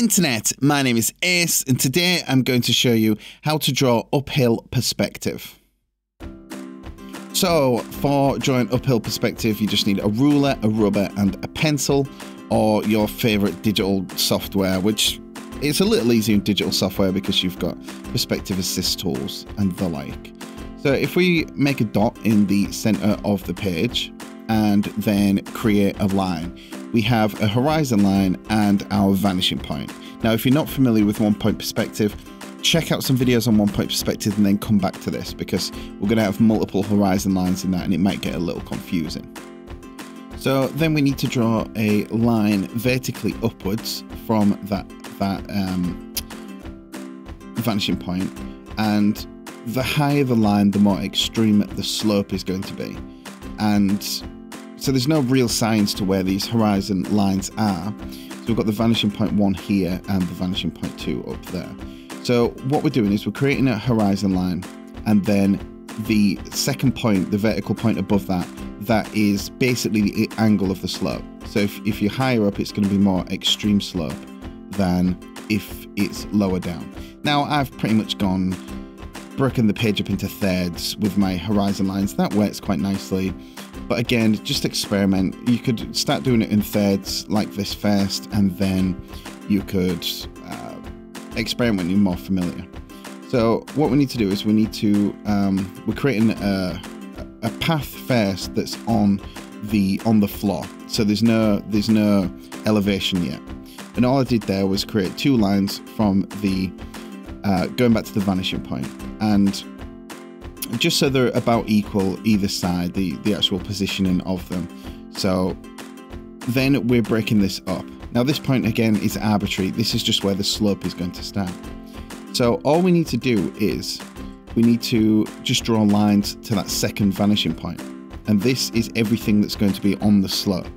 Internet, my name is Ace, and today I'm going to show you how to draw uphill perspective. So for drawing uphill perspective, you just need a ruler, a rubber and a pencil, or your favorite digital software, which is a little easier in digital software because you've got perspective assist tools and the like. So if we make a dot in the center of the page and then create a line, we have a horizon line and our vanishing point. Now, if you're not familiar with one-point perspective, check out some videos on one-point perspective and then come back to this, because we're going to have multiple horizon lines in that and it might get a little confusing. So then we need to draw a line vertically upwards from that vanishing point, and the higher the line, the more extreme the slope is going to be. And so there's no real science to where these horizon lines are. So we've got the vanishing point 1 here and the vanishing point 2 up there. So what we're doing is we're creating a horizon line, and then the second point, the vertical point above that, that is basically the angle of the slope. So if you're higher up, it's going to be more extreme slope than if it's lower down. Now I've pretty much broken the page up into thirds with my horizon lines. That works quite nicely. But again, just experiment. You could start doing it in thirds like this first, and then you could experiment when you're more familiar. So what we need to do is we need to we're creating a path first that's on the floor. So there's no elevation yet. And all I did there was create two lines from the going back to the vanishing point, and just so they're about equal either side, the actual positioning of them. So then we're breaking this up. Now this point again is arbitrary. This is just where the slope is going to start. So all we need to do is we need to just draw lines to that second vanishing point. And this is everything that's going to be on the slope.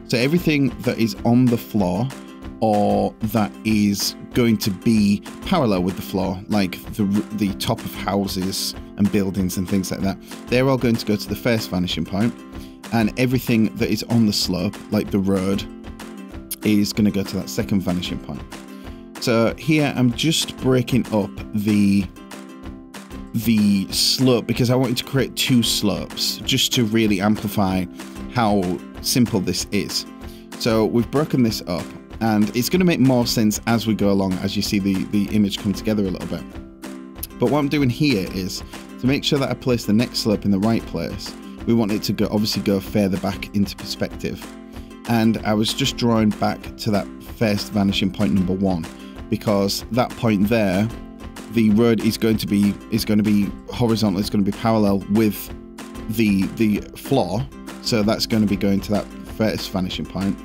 So everything that is on the floor, or that is going to be parallel with the floor, like the top of houses and buildings and things like that, they're all going to go to the first vanishing point, and everything that is on the slope, like the road, is going to go to that second vanishing point. So here I'm just breaking up the slope because I wanted to create two slopes just to really amplify how simple this is. So we've broken this up, and it's going to make more sense as we go along, as you see the image come together a little bit. But what I'm doing here is to make sure that I place the next slope in the right place. We want it to obviously go further back into perspective. And I was just drawing back to that first vanishing point number 1, because that point there, the road is going to be horizontal, it's going to be parallel with the floor. So that's going to be going to that first vanishing point.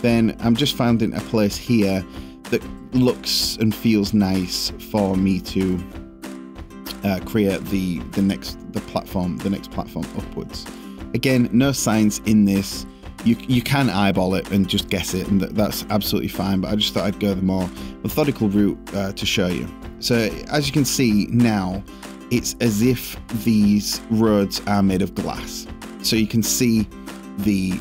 Then I'm just finding a place here that looks and feels nice for me to create the next platform upwards. Again, no science in this. You can eyeball it and just guess it, and that's absolutely fine. But I just thought I'd go the more methodical route to show you. So as you can see now, it's as if these roads are made of glass. So you can see the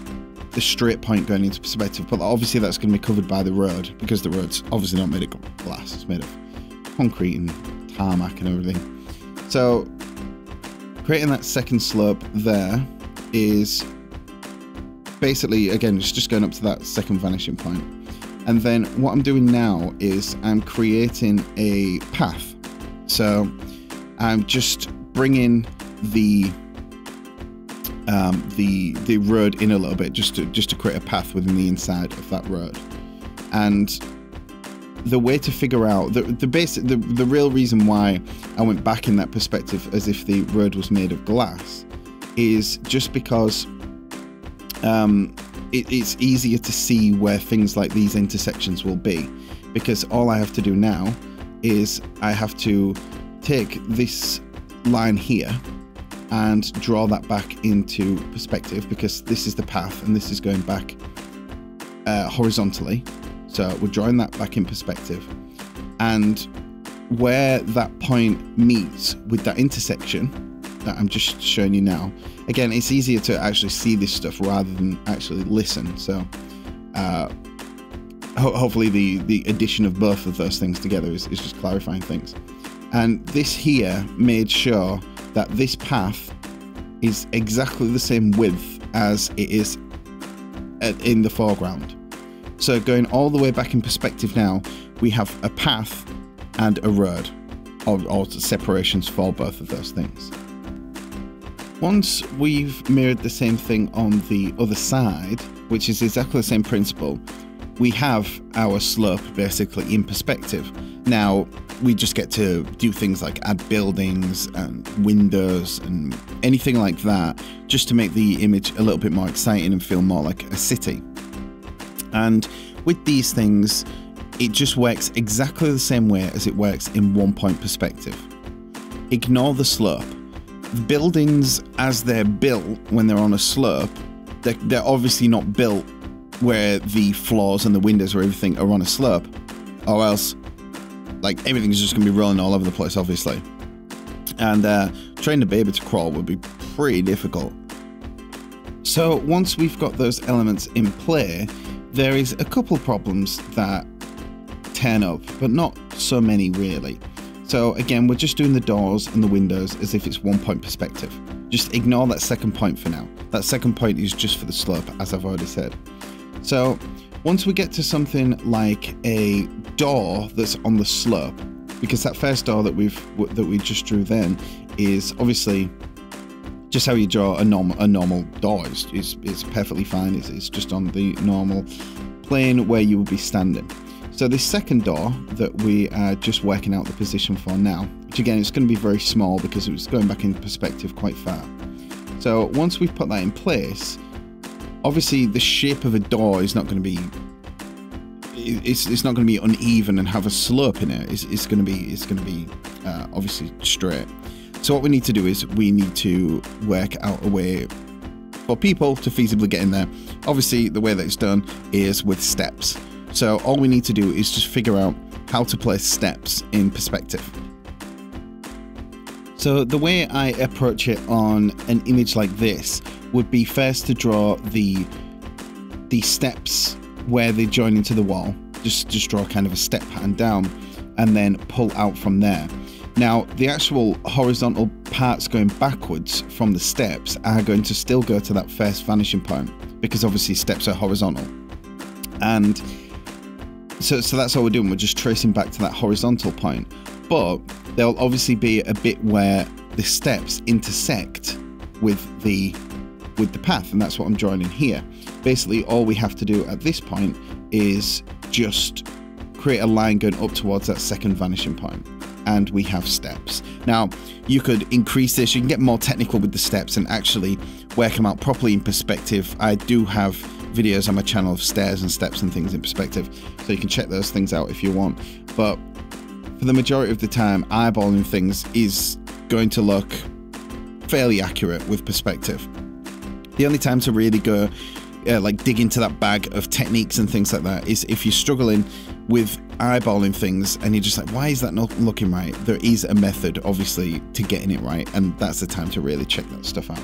straight point going into perspective, but obviously that's going to be covered by the road, because the road's obviously not made of glass, it's made of concrete and tarmac and everything. So creating that second slope there is basically, again, just going up to that second vanishing point. And then what I'm doing now is I'm creating a path. So I'm just bringing the road in a little bit, just to create a path within the inside of that road. And the way to figure out the real reason why I went back in that perspective as if the road was made of glass is just because it's easier to see where things like these intersections will be, because all I have to do now is I have to take this line here and draw that back into perspective, because this is the path and this is going back horizontally. So we're drawing that back in perspective, and where that point meets with that intersection that I'm just showing you now, again, it's easier to actually see this stuff rather than actually listen. So hopefully the addition of both of those things together is just clarifying things. And this here made sure that this path is exactly the same width as it is in the foreground. So going all the way back in perspective now, we have a path and a road, or separations for both of those things. Once we've mirrored the same thing on the other side, which is exactly the same principle, we have our slope basically in perspective. Now we just get to do things like add buildings and windows and anything like that, just to make the image a little bit more exciting and feel more like a city. And with these things, it just works exactly the same way as it works in 1 point perspective. Ignore the slope. Buildings, as they're built when they're on a slope, they're obviously not built where the floors and the windows or everything are on a slope, or else like everything's just gonna be rolling all over the place, obviously. And training a baby to crawl would be pretty difficult. So once we've got those elements in play, there is a couple problems that turn up, but not so many really. So again, we're just doing the doors and the windows as if it's 1 point perspective. Just ignore that second point for now. That second point is just for the slope, as I've already said. So once we get to something like a door that's on the slope, because that first door that we just drew then is obviously just how you draw a normal door. It's perfectly fine. It's just on the normal plane where you would be standing. So this second door that we are just working out the position for now, which again is going to be very small because it was going back in perspective quite far. So once we've put that in place, obviously the shape of a door is not going to be, it's not going to be uneven and have a slope in it. It's going to be obviously straight. So what we need to do is we need to work out a way for people to feasibly get in there. Obviously the way that it's done is with steps. So all we need to do is just figure out how to place steps in perspective. So the way I approach it on an image like this would be first to draw the steps where they join into the wall. Just draw kind of a step pattern down and then pull out from there. Now the actual horizontal parts going backwards from the steps are going to still go to that first vanishing point, because obviously steps are horizontal. And so that's all we're doing, we're just tracing back to that horizontal point. But there'll obviously be a bit where the steps intersect with the path, and that's what I'm drawing in here. Basically all we have to do at this point is just create a line going up towards that second vanishing point, and we have steps. Now you could increase this, you can get more technical with the steps and actually work them out properly in perspective. I do have videos on my channel of stairs and steps and things in perspective, so you can check those things out if you want. But for the majority of the time, eyeballing things is going to look fairly accurate with perspective. The only time to really go like dig into that bag of techniques and things like that is if you're struggling with eyeballing things and you're just like, why is that not looking right? There is a method obviously to getting it right, and that's the time to really check that stuff out.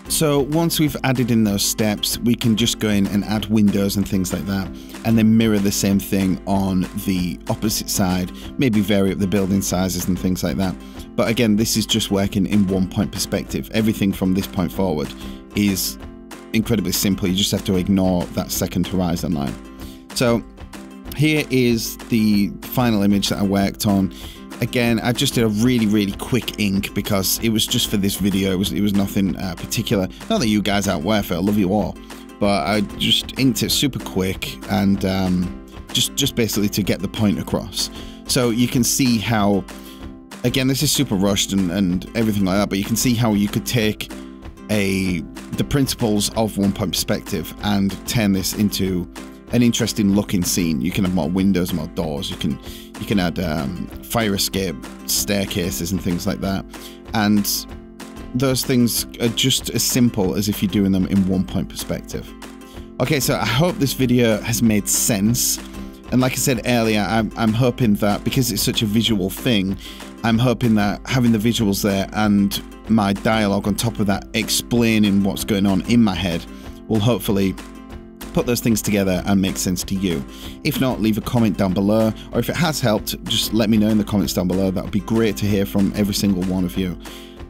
So once we've added in those steps, we can just go in and add windows and things like that, and then mirror the same thing on the opposite side, maybe vary up the building sizes and things like that. But again, this is just working in 1 point perspective. Everything from this point forward is incredibly simple. You just have to ignore that second horizon line. So here is the final image that I worked on. Again, I just did a really quick ink because it was just for this video. It was nothing particular. Not that you guys aren't worth it, I love you all, but I just inked it super quick and just basically to get the point across. So you can see how, again, this is super rushed and everything like that, but you can see how you could take the principles of 1 point perspective and turn this into an interesting looking scene. You can have more windows, more doors, you can add fire escape staircases and things like that, and those things are just as simple as if you're doing them in 1 point perspective. Okay, so I hope this video has made sense, and like I said earlier, I'm hoping that because it's such a visual thing, I'm hoping that having the visuals there and my dialogue on top of that explaining what's going on in my head will hopefully put those things together and make sense to you. If not, leave a comment down below, or if it has helped, just let me know in the comments down below. That would be great to hear from every single one of you.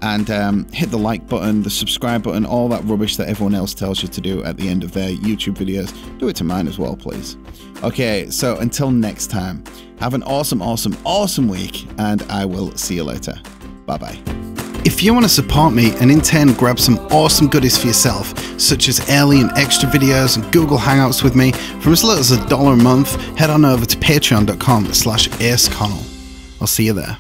And hit the like button, the subscribe button, all that rubbish that everyone else tells you to do at the end of their YouTube videos. Do it to mine as well, please. Okay, so until next time, have an awesome, awesome, awesome week, and I will see you later. Bye-bye. If you want to support me and in turn grab some awesome goodies for yourself, such as early and extra videos and Google Hangouts with me from as little as $1 a month, head on over to patreon.com/aceconnell. I'll see you there.